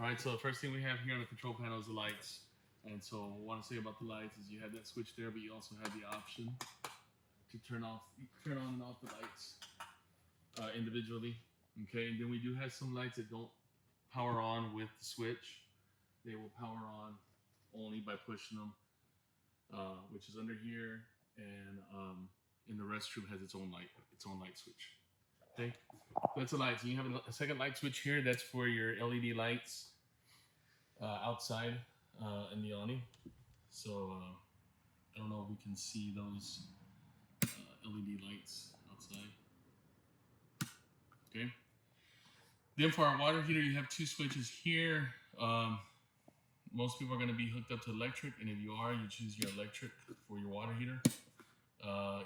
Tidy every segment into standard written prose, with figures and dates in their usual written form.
Alright, so the first thing we have here on the control panel is the lights. And so what I want to say about the lights is you have that switch there, but you also have the option to turn on and off the lights individually. Okay, and then we do have some lights that don't power on with the switch. They will power on only by pushing them, which is under here, and in the restroom has its own light switch. Okay, that's a light. So you have a second light switch here. That's for your LED lights outside in the awning. So I don't know if we can see those LED lights outside. Okay. Then for our water heater, you have two switches here. Most people are going to be hooked up to electric, and if you are, you choose your electric for your water heater.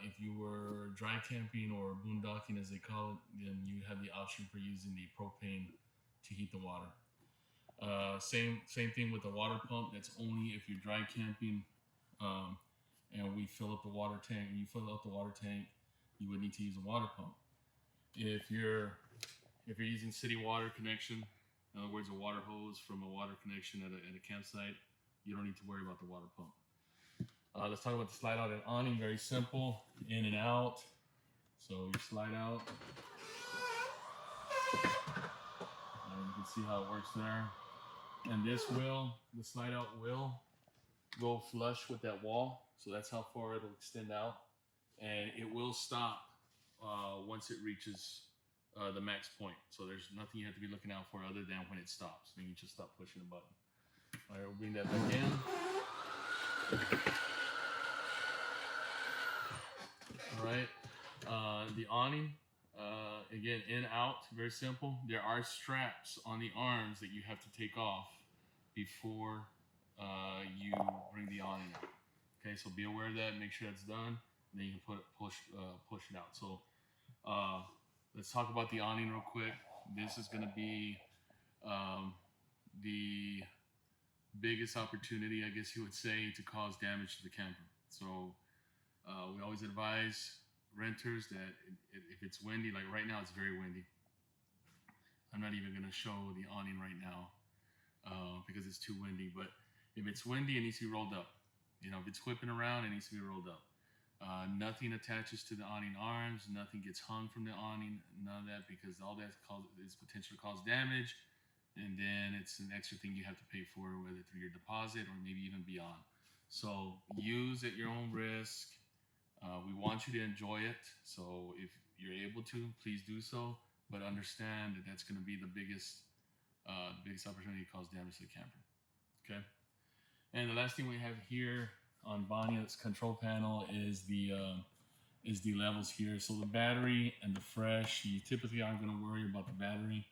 If you were dry camping or boondocking, as they call it, then you have the option for using the propane to heat the water. Same thing with the water pump. That's only if you're dry camping, and we fill up the water tank. When you fill up the water tank, you would need to use a water pump. If you're using city water connection, in other words, a water hose from a water connection at a campsite, you don't need to worry about the water pump. Let's talk about the slide out and awning. Very simple, in and out. So you slide out. You can see how it works there. And the slide out will go flush with that wall. So that's how far it'll extend out. And it will stop once it reaches the max point. So there's nothing you have to be looking out for other than when it stops. Then you just stop pushing the button. All right, we'll bring that back in. All right, the awning, again, in, out, very simple. There are straps on the arms that you have to take off before you bring the awning out. Okay, so be aware of that, make sure that's done, and then you can push it out. So let's talk about the awning real quick. This is going to be the biggest opportunity, I guess you would say, to cause damage to the camper. So we always advise renters that if it's windy, like right now it's very windy. I'm not even going to show the awning right now because it's too windy, but if it's windy, it needs to be rolled up. You know, if it's whipping around, it needs to be rolled up. Nothing attaches to the awning arms, nothing gets hung from the awning, none of that, because all that is potential to cause damage, and then it's an extra thing you have to pay for, whether through your deposit or maybe even beyond. So use at your own risk. We want you to enjoy it, so if you're able to, please do so, but understand that that's going to be the biggest opportunity to cause damage to the camper. Okay, and the last thing we have here on Bonnie's control panel is the levels here. So the battery and the fresh, you typically aren't going to worry about the battery.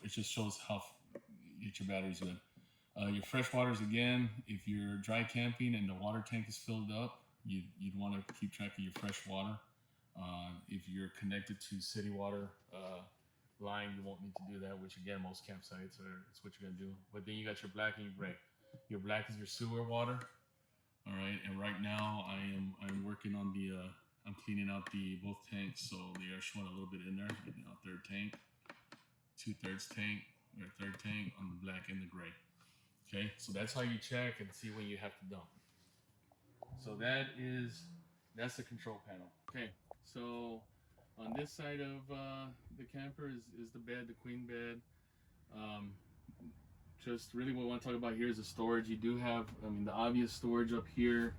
It just shows how get your batteries good. Your fresh waters, again, if you're dry camping and the water tank is filled up, you'd want to keep track of your fresh water. If you're connected to city water line, you won't need to do that, which again, most campsites it's what you're gonna do. But then you got your black and your gray. Your black is your sewer water. All right, and right now I'm working on I'm cleaning out both tanks, so they are showing a little bit in there. You know, third tank, 2/3 tank, or third tank on the black and the gray. Okay, so that's how you check and see when you have to dump. So that's the control panel. Okay, so on this side of the camper is the bed, the queen bed. Just really what I want to talk about here is the storage. You do have, the obvious storage up here,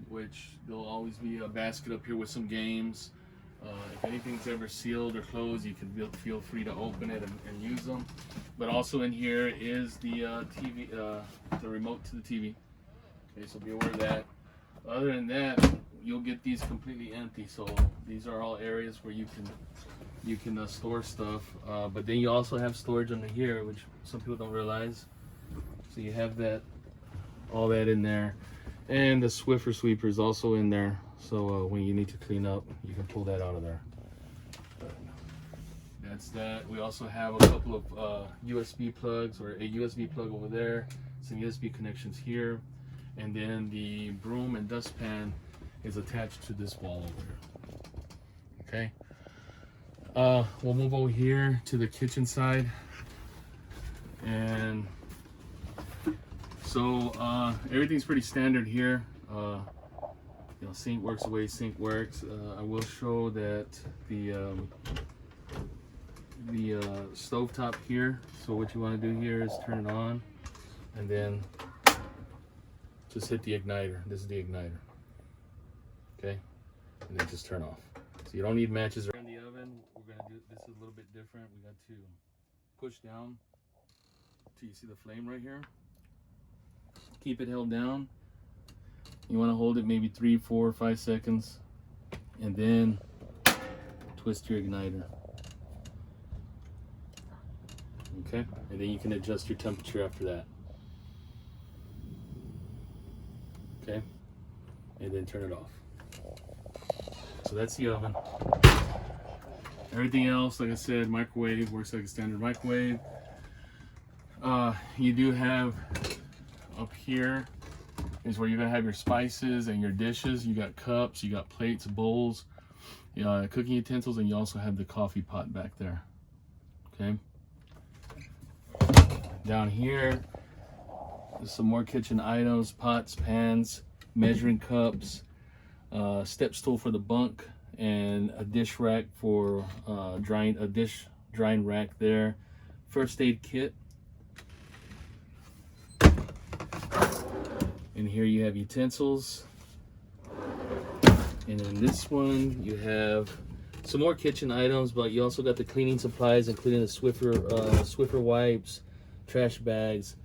which there'll always be a basket up here with some games. If anything's ever sealed or closed, you can feel free to open it and use them. But also in here is the TV, the remote to the TV. Okay, so be aware of that. Other than that, you'll get these completely empty. So these are all areas where you can store stuff. But then you also have storage under here, which some people don't realize. So you have all that in there, and the Swiffer sweeper is also in there. So when you need to clean up, you can pull that out of there. That's that. We also have a couple of USB plugs, or a USB plug over there, some USB connections here, and then the broom and dustpan is attached to this wall over here. Okay. We'll move over here to the kitchen side. And so everything's pretty standard here. You know, sink works the way sink works. I will show that the stove top here. So what you want to do here is turn it on, and then just hit the igniter. This is the igniter. Okay, and then just turn off. So you don't need matches. In the oven, we're gonna do this is a little bit different. We got to push down till you see the flame right here. Keep it held down. You want to hold it maybe 3, 4, 5 seconds, and then twist your igniter. Okay, and then you can adjust your temperature after that. Okay, and then turn it off. So that's the oven. Everything else, like I said, microwave works like a standard microwave. You do have up here is where you're gonna have your spices and your dishes. You got cups, you got plates, bowls, cooking utensils, and you also have the coffee pot back there. Okay. Down here, there's some more kitchen items: pots, pans, measuring cups, step stool for the bunk, and a dish rack for drying rack there. First aid kit. And here you have utensils. And in this one you have some more kitchen items, but you also got the cleaning supplies, including the Swiffer wipes, trash bags,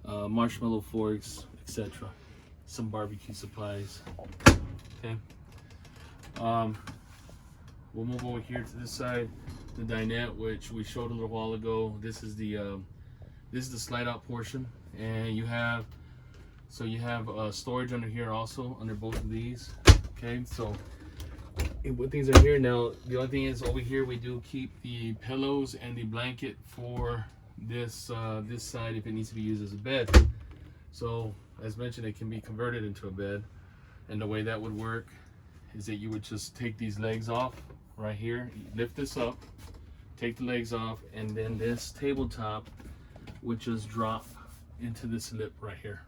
marshmallow forks, etc. Some barbecue supplies. Okay. We'll move over here to this side, the dinette, which we showed a little while ago. This is the slide out portion, and you have storage under here also, under both of these. Okay, so what things are here now? The only thing is over here we do keep the pillows and the blanket for this side if it needs to be used as a bed. So as mentioned, it can be converted into a bed, and the way that would work is that you would just take these legs off right here, lift this up, take the legs off, and then this tabletop would just drop into this lip right here.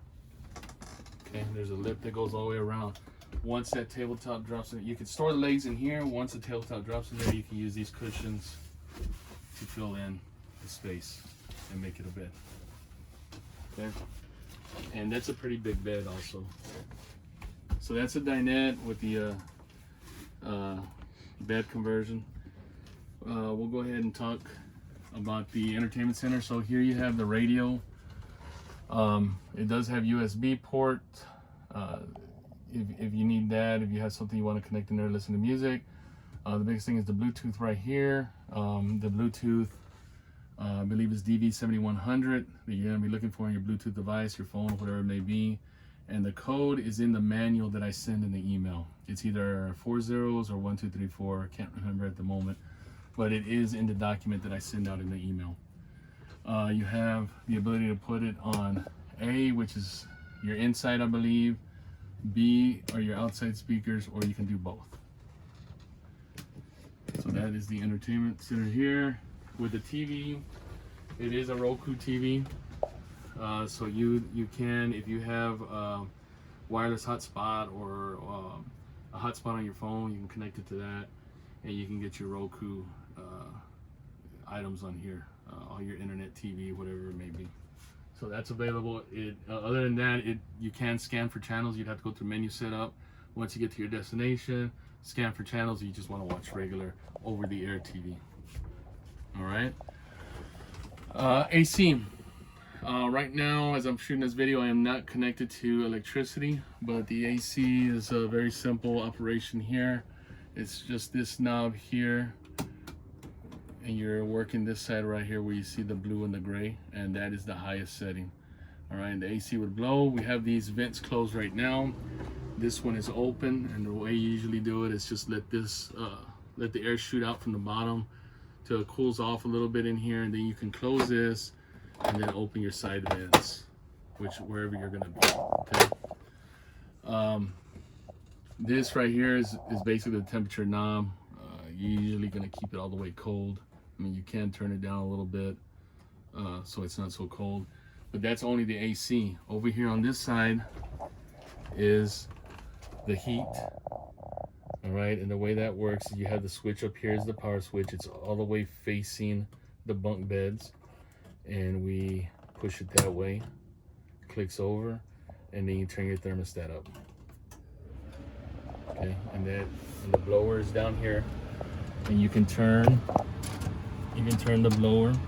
Okay, there's a lip that goes all the way around. Once that tabletop drops in, you can store the legs in here. Once the tabletop drops in there, you can use these cushions to fill in the space and make it a bed. Okay, and that's a pretty big bed also. So that's a dinette with the bed conversion. We'll go ahead and talk about the entertainment center. So here you have the radio. It does have USB port. If you need that, if you have something you want to connect in there, listen to music. The biggest thing is the Bluetooth right here. The Bluetooth, I believe, is DV7100 that you're going to be looking for on your Bluetooth device, your phone, whatever it may be. And the code is in the manual that I send in the email. It's either 4 zeros or 1, 2, 3, 4. I can't remember at the moment, but it is in the document that I send out in the email. You have the ability to put it on A, which is your inside, I believe. B are your outside speakers, or you can do both. So that is the entertainment center here. With the TV, it is a Roku TV. So you can, if you have a wireless hotspot or a hotspot on your phone, you can connect it to that, and you can get your Roku items on here, all your internet TV, whatever it may be. So that's available. Other than that, you can scan for channels. You'd have to go through menu setup. Once you get to your destination, scan for channels. You just want to watch regular over-the-air TV. All right. AC. Right now, as I'm shooting this video, I am not connected to electricity, but the AC is a very simple operation here. It's just this knob here, and you're working this side right here where you see the blue and the gray, and that is the highest setting. All right, and the AC would blow. We have these vents closed right now. This one is open, and the way you usually do it is just let the air shoot out from the bottom till it cools off a little bit in here, and then you can close this and then open your side vents, wherever you're gonna be. Okay. This right here is basically the temperature knob. You're usually gonna keep it all the way cold. I mean, you can turn it down a little bit, so it's not so cold. But that's only the AC. Over here on this side is the heat. All right, and the way that works is you have the switch up here is the power switch. It's all the way facing the bunk beds, and we push it that way, clicks over, and then you turn your thermostat up. Okay, and the blower is down here, and you can turn the blower to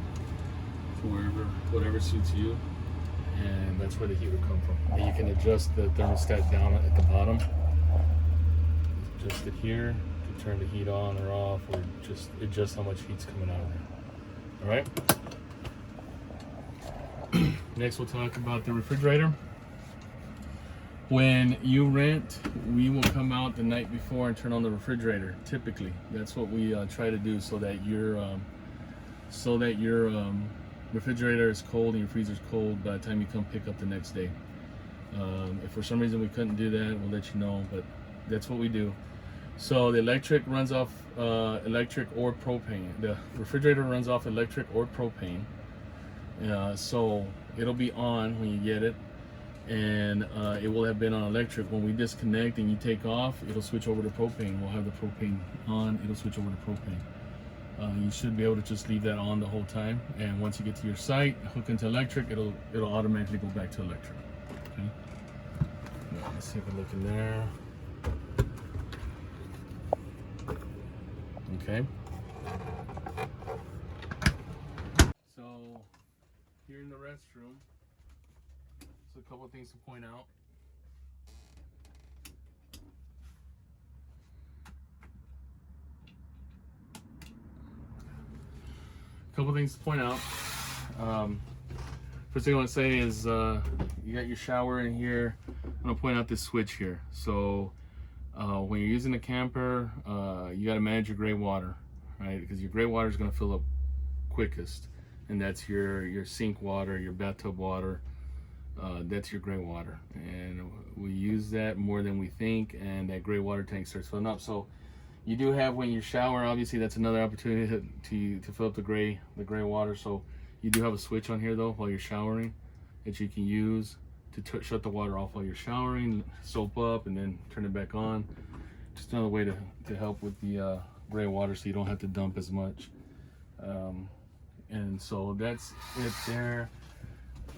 whatever suits you, and that's where the heat will come from. And you can adjust the thermostat down at the bottom. Adjust it here to turn the heat on or off, or just adjust how much heat's coming out of there. All right. Next, we'll talk about the refrigerator. When you rent, we will come out the night before and turn on the refrigerator. Typically, that's what we try to do, so that your refrigerator is cold and your freezer is cold by the time you come pick up the next day. If for some reason we couldn't do that, we'll let you know, but that's what we do. So the electric runs off electric or propane. The refrigerator runs off electric or propane. So it'll be on when you get it, and it will have been on electric. When we disconnect and you take off, it'll switch over to propane. We'll have the propane on, it'll switch over to propane. You should be able to just leave that on the whole time, and once you get to your site, hook into electric, it'll automatically go back to electric. Okay. Now, let's take a look in there. Okay. So here in the restroom, so a couple of things to point out. First thing I want to say is you got your shower in here. I'm going to point out this switch here. So when you're using a camper, you got to manage your gray water, right? Because your gray water is going to fill up quickest, and that's your sink water, your bathtub water. That's your gray water, and we use that more than we think, and that gray water tank starts filling up. So you do have, when you shower, obviously that's another opportunity to fill up the gray water. So you do have a switch on here though while you're showering that you can use to shut the water off while you're showering, soap up, and then turn it back on. Just another way to help with the gray water, so you don't have to dump as much. And so that's it there.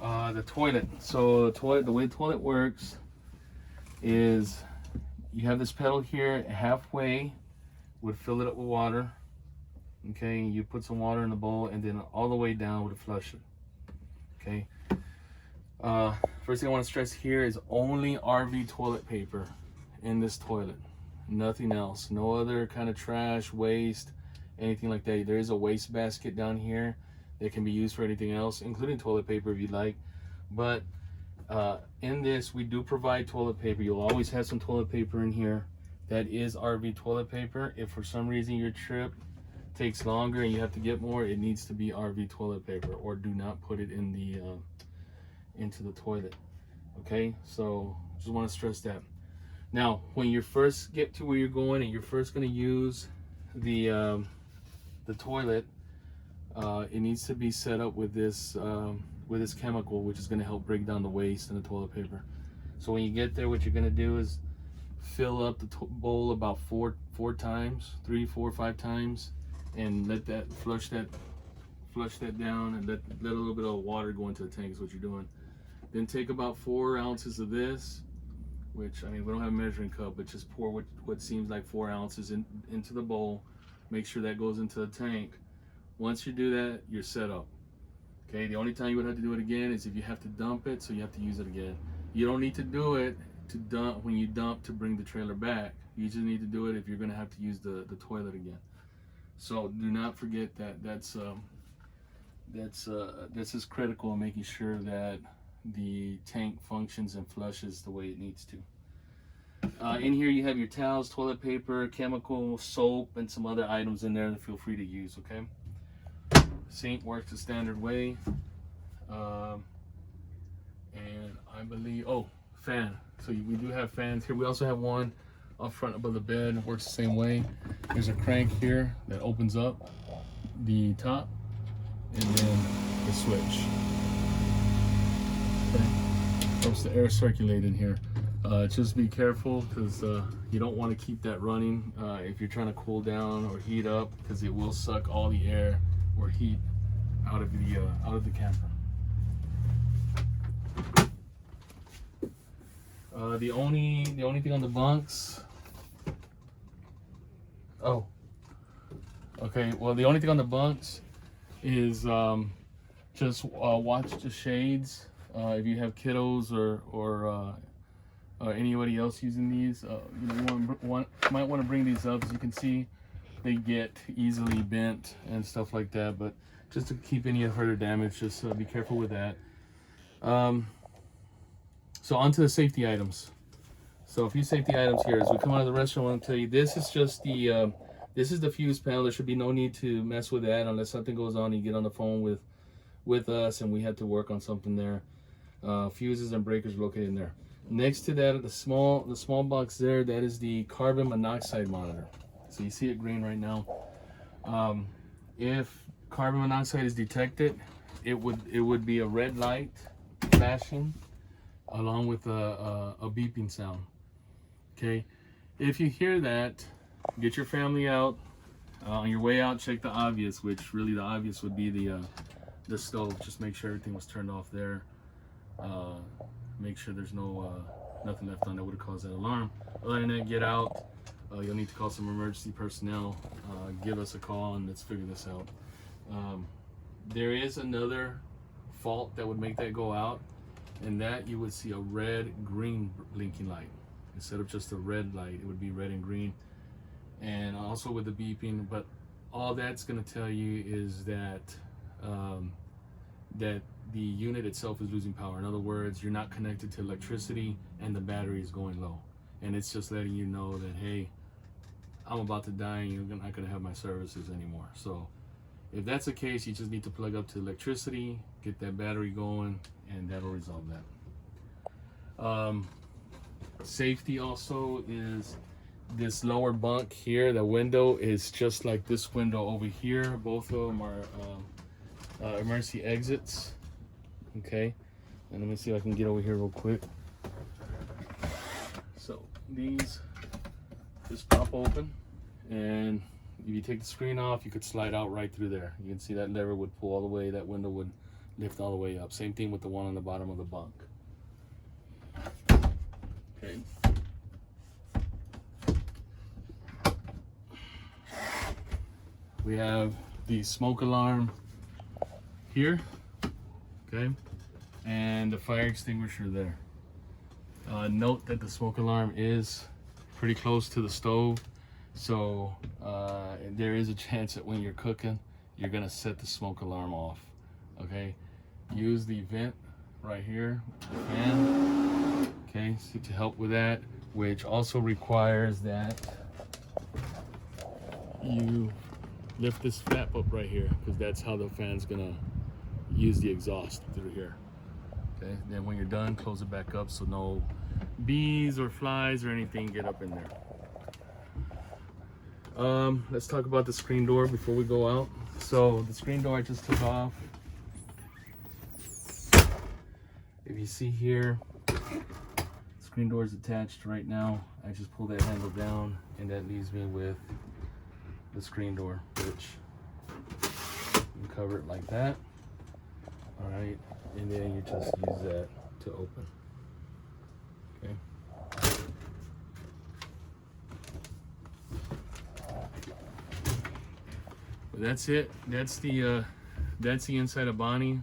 The toilet. So the way the toilet works is you have this pedal here. Halfway would fill it up with water. Okay, you put some water in the bowl, and then all the way down would flush it. Okay. First thing I want to stress here is only RV toilet paper in this toilet. Nothing else. No other kind of trash, waste, anything like that. There is a waste basket down here that can be used for anything else, including toilet paper if you'd like. But in this, we do provide toilet paper. You'll always have some toilet paper in here. That is RV toilet paper. If for some reason your trip takes longer and you have to get more, it needs to be RV toilet paper, or do not put it in the into the toilet. Okay, so just want to stress that. Now, when you first get to where you're going and you're first going to use the toilet, it needs to be set up with this chemical, which is going to help break down the waste in the toilet paper. So when you get there, what you're going to do is fill up the bowl about four times, 3, 4, 5 times, and let that flush that down, and let a little bit of water go into the tank is what you're doing. Then take about 4 ounces of this, which, I mean, we don't have a measuring cup, but just pour what seems like 4 ounces into the bowl. Make sure that goes into the tank. Once you do that, you're set up. Okay, the only time you would have to do it again is if you have to dump it, so you have to use it again. You don't need to do it to dump when you dump to bring the trailer back. You just need to do it if you're going to have to use the toilet again. So do not forget that. That's is critical in making sure that the tank functions and flushes the way it needs to. In here you have your towels, toilet paper, chemical, soap, and some other items in there that feel free to use. Okay. Sink works the standard way, and I believe, fan. So we do have fans here. We also have one up front above the bed. It works the same way. There's a crank here that opens up the top, and then the switch. Okay. Helps the air circulate in here. Just be careful, because you don't want to keep that running if you're trying to cool down or heat up, because it will suck all the air or heat out of the camper. The only thing on the bunks. Oh, okay. Well, the only thing on the bunks is just watch the shades. If you have kiddos or anybody else using these, you might want to bring these up. As you can see, they get easily bent and stuff like that. But just to keep any further damage, just be careful with that. So onto the safety items. So a few safety items here. As we come out of the restaurant, I want to tell you, this is just the this is the fuse panel. There should be no need to mess with that unless something goes on. You get on the phone with us and we have to work on something there. Fuses and breakers located in there. Next to that, the small box there, that is the carbon monoxide monitor. So you see it green right now. If carbon monoxide is detected, it would be a red light flashing along with a beeping sound. Okay, if you hear that, get your family out. On your way out, check the obvious, which really the obvious would be the stove. Just make sure everything was turned off there. Make sure there's nothing left on that would have caused that alarm. Other than that, get out. You'll need to call some emergency personnel. Give us a call and let's figure this out. There is another fault that would make that go out, and that you would see a red-green blinking light. Instead of just a red light, it would be red and green. And also with the beeping, but all that's going to tell you is that that the unit itself is losing power. In other words, you're not connected to electricity and the battery is going low. And it's just letting you know that, hey, I'm about to die and you're not going to have my services anymore. So if that's the case, you just need to plug up to electricity, get that battery going, and that'll resolve that. Safety also is this lower bunk here. The window is just like this window over here. Both of them are emergency exits. Okay, and let me see if I can get over here real quick. So these just pop open, and if you take the screen off, you could slide out right through there. You can see that lever would pull all the way, that window would lift all the way up. Same thing with the one on the bottom of the bunk. Okay. We have the smoke alarm here, okay, and the fire extinguisher there. Note that the smoke alarm is pretty close to the stove, so there is a chance that when you're cooking, you're gonna set the smoke alarm off. Okay, use the vent right here, the fan, okay, so to help with that, which also requires that you lift this flap up right here, because that's how the fan's gonna use the exhaust through here. Okay, then when you're done, close it back up so no bees or flies or anything get up in there. Let's talk about the screen door before we go out. So the screen door I just took off. If you see here, screen door is attached right now. I just pull that handle down, and that leaves me with the screen door, which you cover it like that. All right, and then you just use that to open. Okay. But that's it. That's the inside of Bonnie.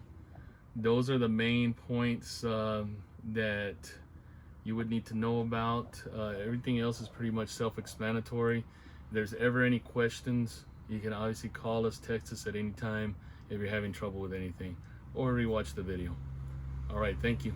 Those are the main points that you would need to know about. Everything else is pretty much self-explanatory. If there's ever any questions, you can obviously call us, text us at any time if you're having trouble with anything, or rewatch the video. All right, thank you.